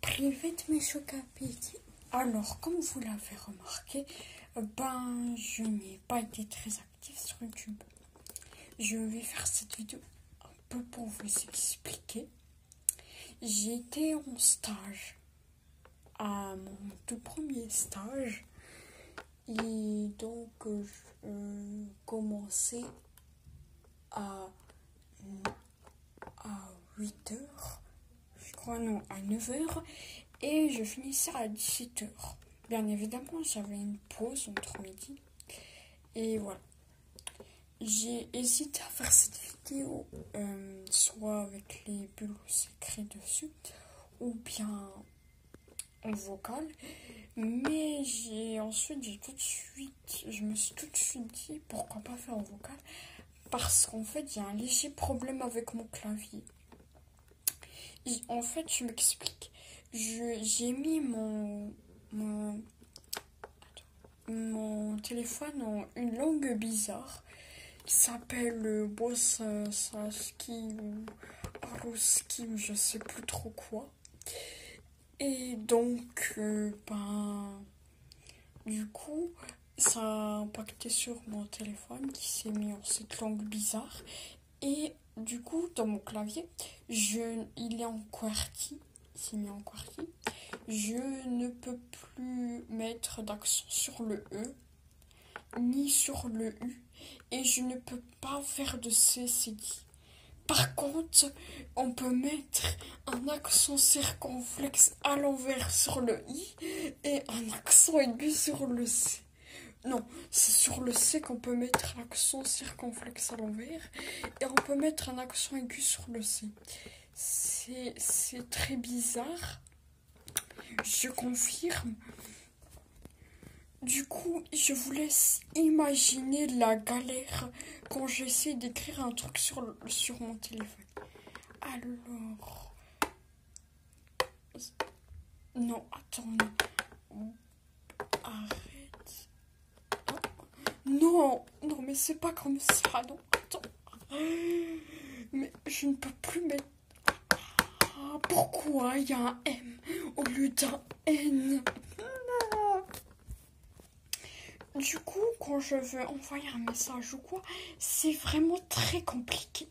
Privé de mes chocs à pic. Alors, comme vous l'avez remarqué, je n'ai pas été très active sur YouTube. Je vais faire cette vidéo un peu pour vous expliquer. J'ai été en stage, à mon tout premier stage, et donc je commençais à 8 heures, je crois, non, à 9 heures, et je finissais à 17 heures. Bien évidemment, j'avais une pause entre midi, et voilà. J'ai hésité à faire cette vidéo, soit avec les bulles écrits dessus, ou bien en vocal, mais je me suis tout de suite dit pourquoi pas faire en vocal, parce qu'en fait j'ai un léger problème avec mon clavier. En fait, je m'explique. J'ai mis mon téléphone en une langue bizarre qui s'appelle Bosaski ou Aruski ou je sais plus trop quoi. Et donc, du coup, ça a impacté sur mon téléphone qui s'est mis en cette langue bizarre. Et du coup, dans mon clavier, il est en QWERTY. Il s'est mis en QWERTY. Je ne peux plus mettre d'accent sur le E, ni sur le U. Et je ne peux pas faire de CCD. Par contre, on peut mettre un accent circonflexe à l'envers sur le I et un accent aigu sur le C. Non, c'est sur le C qu'on peut mettre l'accent circonflexe à l'envers et on peut mettre un accent aigu sur le C. C'est très bizarre. Je confirme. Du coup, je vous laisse imaginer la galère quand j'essaie d'écrire un truc sur mon téléphone. Alors... Non, attends. Arrête. Non, mais c'est pas comme ça. Non, attends. Mais je ne peux plus mettre... Pourquoi il y a un M au lieu d'un N? Du coup, quand je veux envoyer un message ou quoi, c'est vraiment très compliqué.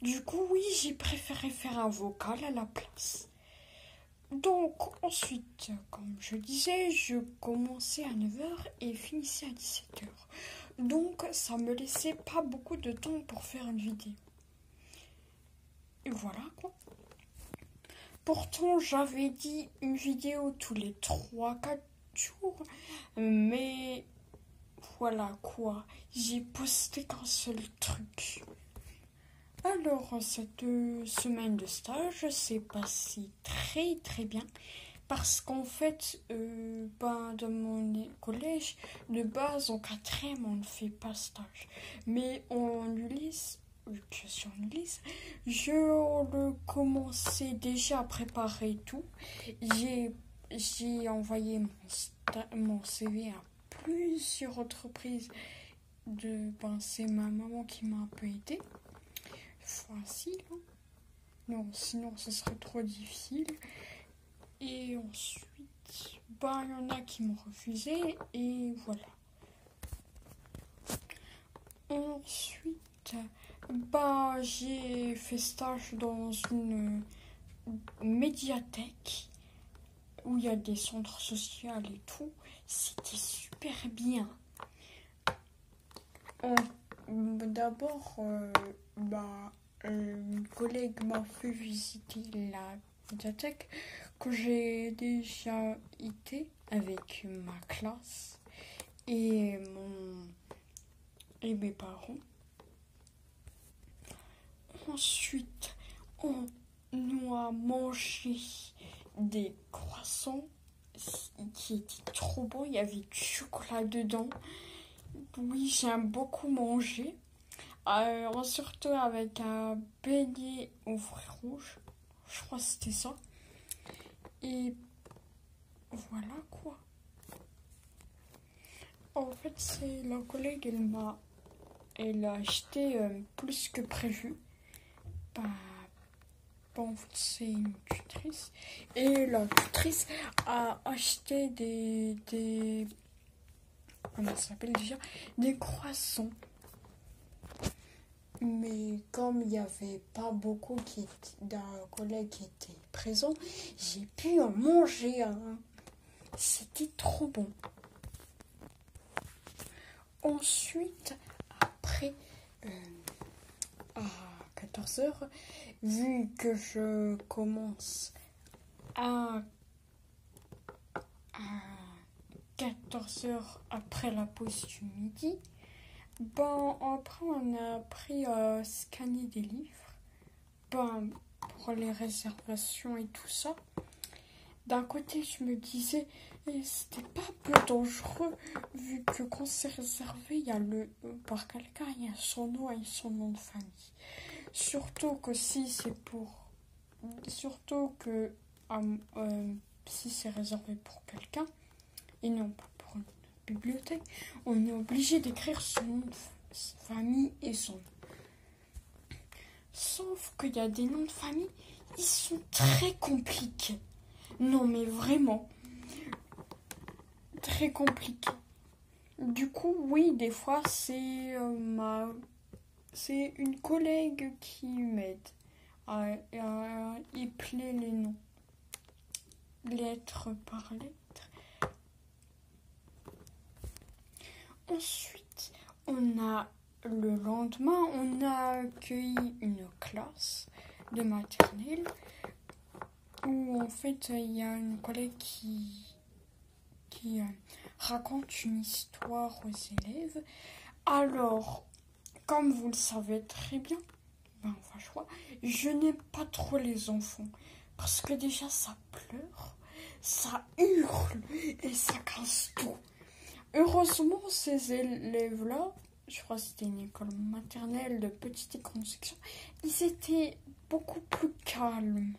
Du coup, oui, j'ai préféré faire un vocal à la place. Donc, ensuite, comme je disais, je commençais à 9 heures et finissais à 17 heures. Donc, ça me laissait pas beaucoup de temps pour faire une vidéo. Et voilà, quoi. Pourtant, j'avais dit une vidéo tous les 3-4 jours, mais voilà quoi, j'ai posté qu'un seul truc. Alors, cette semaine de stage s'est passée très très bien parce qu'en fait, dans mon collège, de base, en 4e, on ne fait pas stage. Mais en Ulysse, vu que je suis en Ulysse, je le commençais déjà à préparer tout. J'ai envoyé mon CV à plusieurs entreprises. C'est ma maman qui m'a un peu aidée. Facile, hein. Non, sinon ce serait trop difficile. Et ensuite, il y en a qui m'ont refusé et voilà. Ensuite, j'ai fait stage dans une médiathèque où il y a des centres sociaux et tout. C'était super bien. D'abord, une collègue m'a fait visiter la médiathèque que j'ai déjà été avec ma classe et mes parents. Ensuite, on a mangé des croissants qui étaient trop bons. Il y avait du chocolat dedans. Oui, j'aime beaucoup manger. Surtout avec un beignet aux fruits rouges. Je crois que c'était ça. Et voilà quoi. En fait, c'est la collègue, elle a acheté plus que prévu. Bon, c'est une tutrice. Et la tutrice a acheté comment ça s'appelle déjà? Des croissants. Mais comme il n'y avait pas beaucoup d'un collègue qui était présent, j'ai pu en manger un. C'était trop bon. Ensuite, après, à 14h, vu que je commence à 14h après la pause du midi, ben après on a appris à scanner des livres, ben pour les réservations et tout ça. D'un côté, je me disais, c'était pas un peu dangereux, vu que quand c'est réservé, il y a par quelqu'un, il y a son nom et son nom de famille. Surtout que si c'est si c'est réservé pour quelqu'un, et non pas pour une bibliothèque, on est obligé d'écrire son nom de famille et son nom. Sauf qu'il y a des noms de famille, ils sont très compliqués. Non mais vraiment, très compliqué. Du coup, oui, des fois, c'est une collègue qui m'aide à épeler les noms, lettre par lettre. Ensuite, le lendemain, on a accueilli une classe de maternelle où en fait il y a une collègue qui raconte une histoire aux élèves. Alors, comme vous le savez très bien, je n'aime pas trop les enfants parce que déjà ça pleure, ça hurle et ça casse tout. Heureusement, ces élèves-là, je crois que c'était une école maternelle de petite et grande section, ils étaient beaucoup plus calmes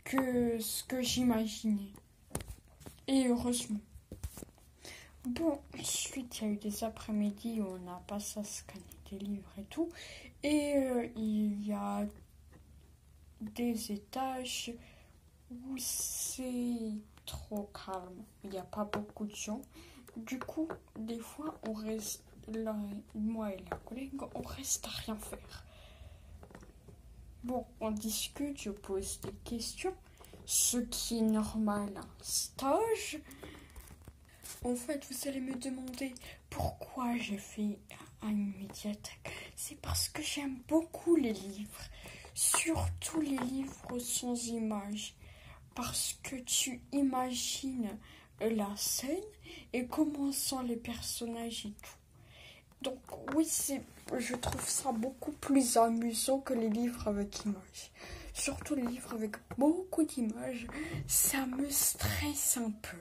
que ce que j'imaginais. Et heureusement. Bon, ensuite, il y a eu des après-midi où on a passé à scanner des livres et tout. Et il y a des étages où c'est trop calme. Il n'y a pas beaucoup de gens. Du coup, des fois, on reste là, moi et la collègue, on reste à rien faire. Bon, on discute, je pose des questions, ce qui est normal à un stage. En fait, vous allez me demander pourquoi j'ai fait une médiathèque. C'est parce que j'aime beaucoup les livres, surtout les livres sans images, parce que tu imagines la scène et comment sont les personnages et tout. Donc oui, je trouve ça beaucoup plus amusant que les livres avec images. Surtout les livres avec beaucoup d'images, ça me stresse un peu.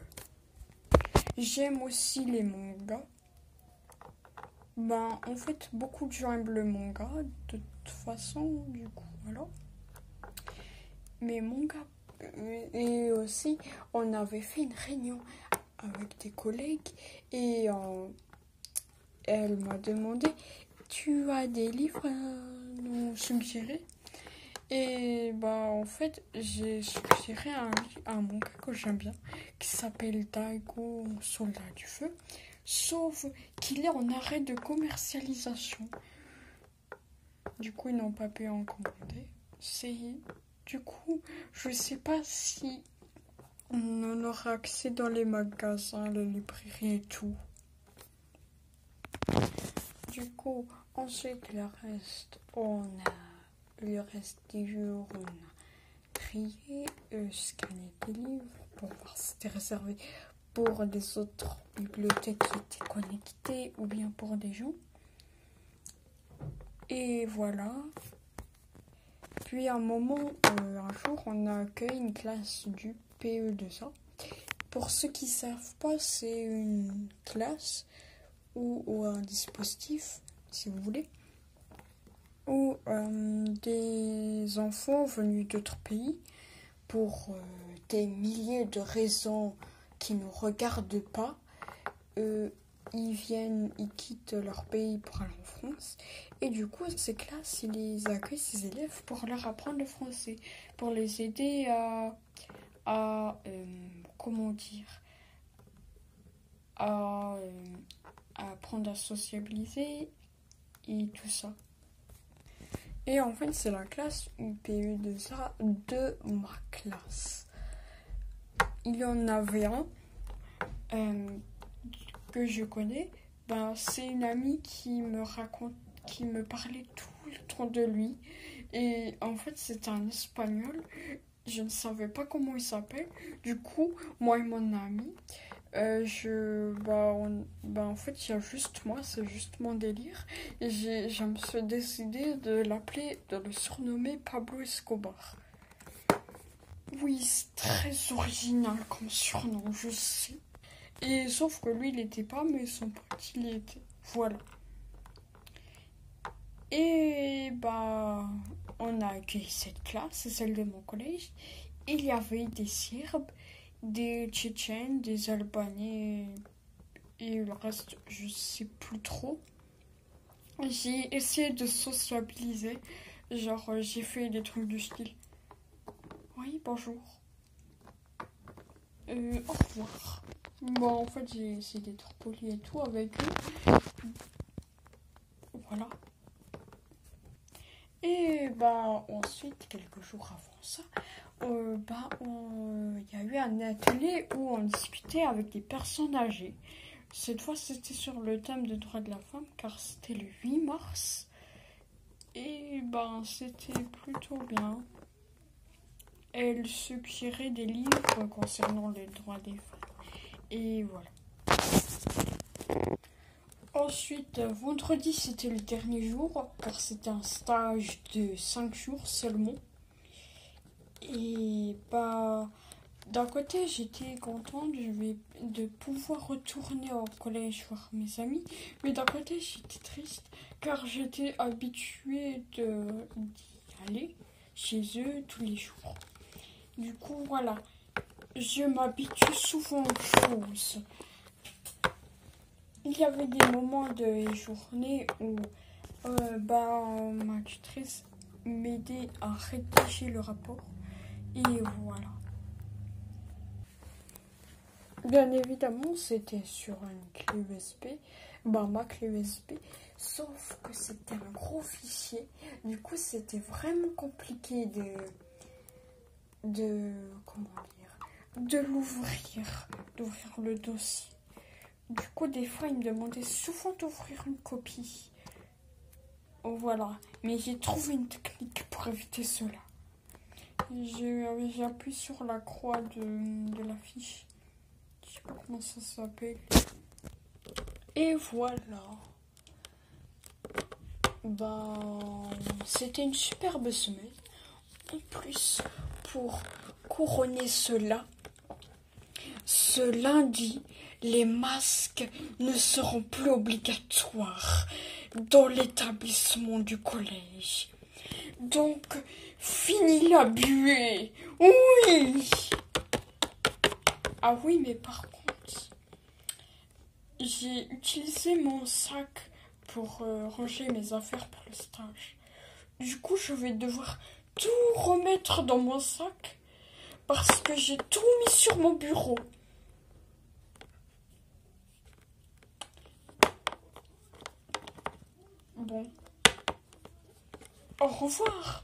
J'aime aussi les mangas. Ben, en fait, beaucoup de gens aiment le manga, de toute façon, du coup, voilà. Mais manga. Et aussi, on avait fait une réunion avec des collègues et elle m'a demandé, tu as des livres à nous suggérer? Et bah en fait, j'ai suggéré un manga que j'aime bien, qui s'appelle Daigo, Soldat du Feu, sauf qu'il est en arrêt de commercialisation. Du coup, ils n'ont pas pu en commander. Du coup, je sais pas si on en aura accès dans les magasins, les librairies et tout. Du coup, ensuite, le reste des jours, on a trié, scanné des livres pour voir si c'était réservé pour des autres bibliothèques qui étaient connectées ou bien pour des gens. Et voilà. Puis un jour, on a accueilli une classe du PE2A. Pour ceux qui ne savent pas, c'est une classe ou un dispositif, si vous voulez, où des enfants venus d'autres pays, pour des milliers de raisons qui ne nous regardent pas, ils viennent, ils quittent leur pays pour aller en France. Et du coup, ces classes, ils les accueillent, ces élèves, pour leur apprendre le français, pour les aider comment dire, à, apprendre à sociabiliser et tout ça. Et en fait, c'est la classe UPE2A de ma classe. Il y en avait un que je connais. Ben, c'est une amie qui me parlait tout le temps de lui. Et en fait, c'était un Espagnol. Je ne savais pas comment il s'appelle. Du coup, moi et mon ami, en fait, il y a juste moi, c'est juste mon délire. Et je me suis décidé de le surnommer Pablo Escobar. Oui, c'est très original comme surnom, je sais. Et sauf que lui, il n'était pas, mais son pote, il était. Voilà. Et on a accueilli cette classe, c'est celle de mon collège. Il y avait des Serbes, des Tchétchènes, des Albanais et le reste, je sais plus trop. J'ai essayé de sociabiliser, genre j'ai fait des trucs du style. Oui, bonjour. Au revoir. Bon, en fait, j'ai essayé d'être poli et tout avec eux. Voilà. Et ensuite, quelques jours avant ça, il y a eu un atelier où on discutait avec des personnes âgées. Cette fois, c'était sur le thème des droits de la femme, car c'était le 8 mars. Et c'était plutôt bien. Elle suggérait des livres concernant les droits des femmes. Et voilà. Ensuite, vendredi, c'était le dernier jour, car c'était un stage de 5 jours seulement. Et d'un côté, j'étais contente de pouvoir retourner au collège voir mes amis. Mais d'un côté, j'étais triste, car j'étais habituée d'y aller chez eux tous les jours. Du coup, voilà, je m'habitue souvent aux choses. Il y avait des moments de journée où ma tutrice m'aidait à rédiger le rapport. Et voilà. Bien évidemment, c'était sur une clé USB, ma clé USB, sauf que c'était un gros fichier. Du coup, c'était vraiment compliqué de d'ouvrir le dossier. Du coup, des fois, il me demandait souvent d'ouvrir une copie. Voilà. Mais j'ai trouvé une technique pour éviter cela. J'appuie sur la croix de la fiche. Je sais pas comment ça s'appelle. Et voilà. C'était une superbe semaine. En plus, pour couronner cela, ce lundi, les masques ne seront plus obligatoires dans l'établissement du collège. Donc, fini la buée. Oui. Ah oui, mais par contre, j'ai utilisé mon sac pour ranger mes affaires pour le stage. Du coup, je vais devoir tout remettre dans mon sac parce que j'ai tout mis sur mon bureau. Bon. Au revoir.